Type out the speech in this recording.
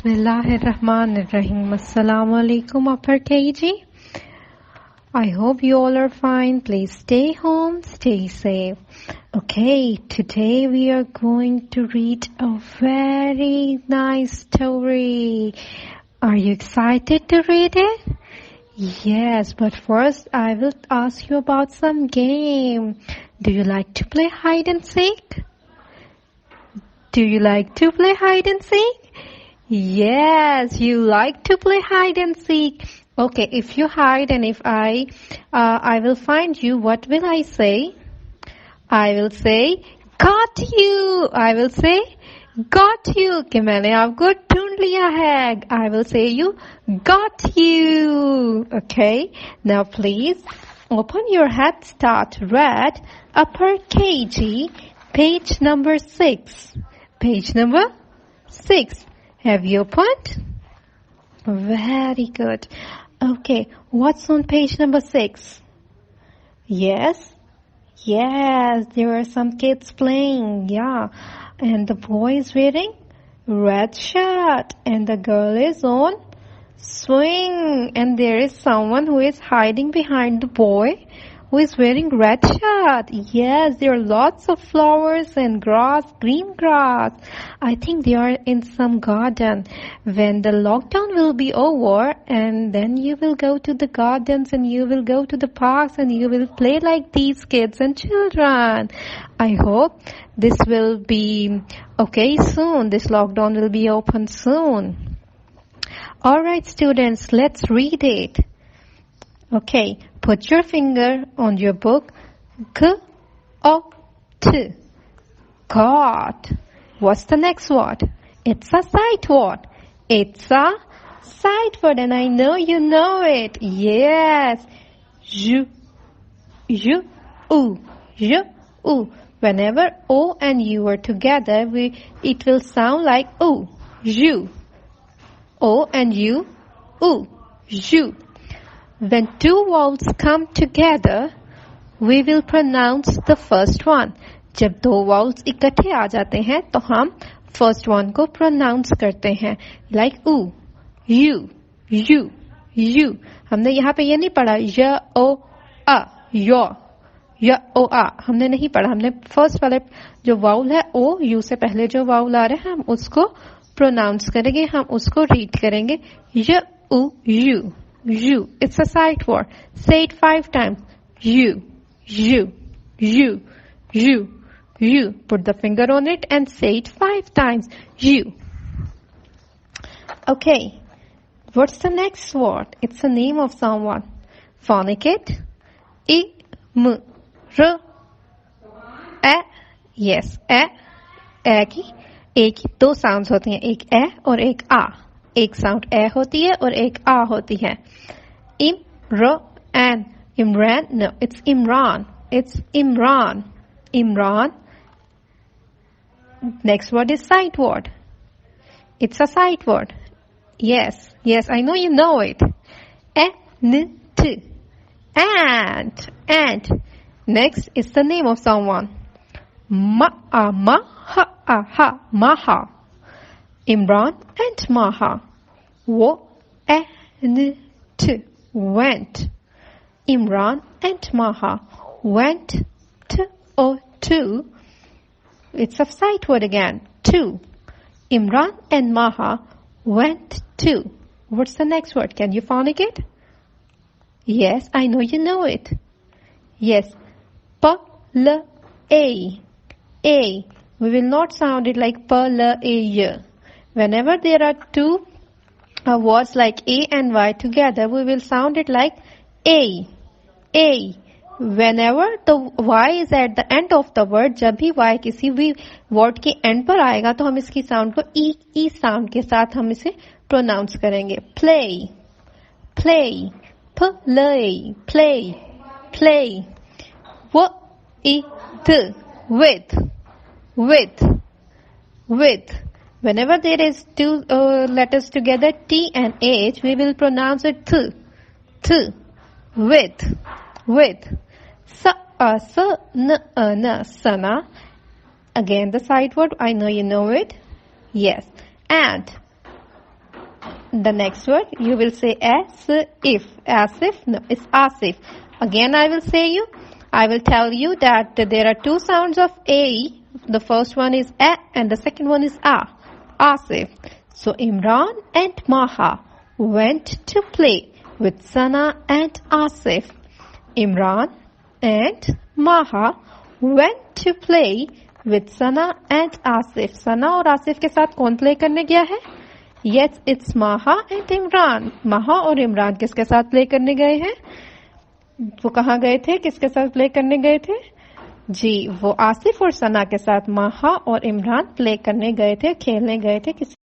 Bismillahirrahmanirrahim. Assalamu alaikum, Upper KG. I hope you all are fine. Please stay home, stay safe. Okay, today we are going to read a very nice story. Are you excited to read it? Yes, but first I will ask you about some game. Do you like to play hide and seek? Do you like to play hide and seek? Yes, you like to play hide and seek. Okay, if you hide and if I will find you, what will I say? I will say, got you. I will say, got you. कि मैंने आपको ढूंढ लिया है. I will say you, got you. Okay, now please open your head start read upper KG, page number 6. Page number 6. Have you opened? Very good. Okay, what's on page number 6? Yes, there are some kids playing, yeah. And the boy is wearing red shirt and the girl is on swing. And there is someone who is hiding behind the boy who is wearing red shirt. Yes, there are lots of flowers and grass, green grass. I think they are in some garden. When the lockdown will be over, and then you will go to the gardens and you will go to the parks and you will play like these kids and children. I hope this will be okay soon. This lockdown will be open soon. All right, students, let's read it. Okay, put your finger on your book. G-O-T. Got. What's the next word? It's a sight word. It's a sight word, and I know you know it. Yes. U. Whenever O and U are together, it will sound like U. U. O and U. U. When two vowels come together, we will pronounce the first one. जब दो vowels इकट्ठे आ जाते हैं तो हम first one को pronounce करते हैं. Like u, you. हमने यहाँ पे ये नहीं पढ़ा य ओ आ य ओ आ. हमने नहीं पढ़ा. हमने first वाले जो vowel है o, u से पहले जो vowel आ रहे हैं हम उसको pronounce करेंगे. हम उसको read करेंगे. य u, you. It's a sight word. Say it 5 times. You. Put the finger on it and say it 5 times. You. Okay. What's the next word? It's the name of someone. Phonic it. I, m, r, a. Yes, a. ए की 2 sounds होती हैं. एक ए और एक आ. एक sound ए होती है और एक आ होती है. Imran. No, it's Imran. Imran. Next word is sight word. It's a sight word. Yes, I know you know it. Ant. Next is the name of someone. Maha. Imran and Maha. Went. Imran and Maha went to. It's a sight word again. To. Imran and Maha went to. What's the next word? Can you phonic it? Yes, I know you know it. Yes. A. We will not sound it like y. Whenever there are two words like A and Y together, we will sound it like A. Whenever the Y is at the end of the word, जब भी Y किसी भी word के end पर आएगा तो हम इसकी sound को E sound के साथ हम इसे pronounce करेंगे. Play. Play. With. Whenever there is two letters together, T and H, we will pronounce it th. With. Sana. Again the sight word. I know you know it. Yes. And. The next word you will say as if. As if? No, it's asif. Again I will tell you that there are two sounds of A. The first one is A and the second one is A. Asif. So Imran and Maha went to play with Sana and Asif. Imran and Maha went to play with Sana and Asif. Sana और आसिफ के साथ कौन play करने गया है? Yes, it's Maha and Imran. Maha और इमरान किसके साथ प्ले करने गए हैं? वो कहाँ गए थे? किसके साथ प्ले करने गए थे? जी, वो आसिफ और सना के साथ माहा और इमरान प्ले करने गए थे, खेलने गए थे।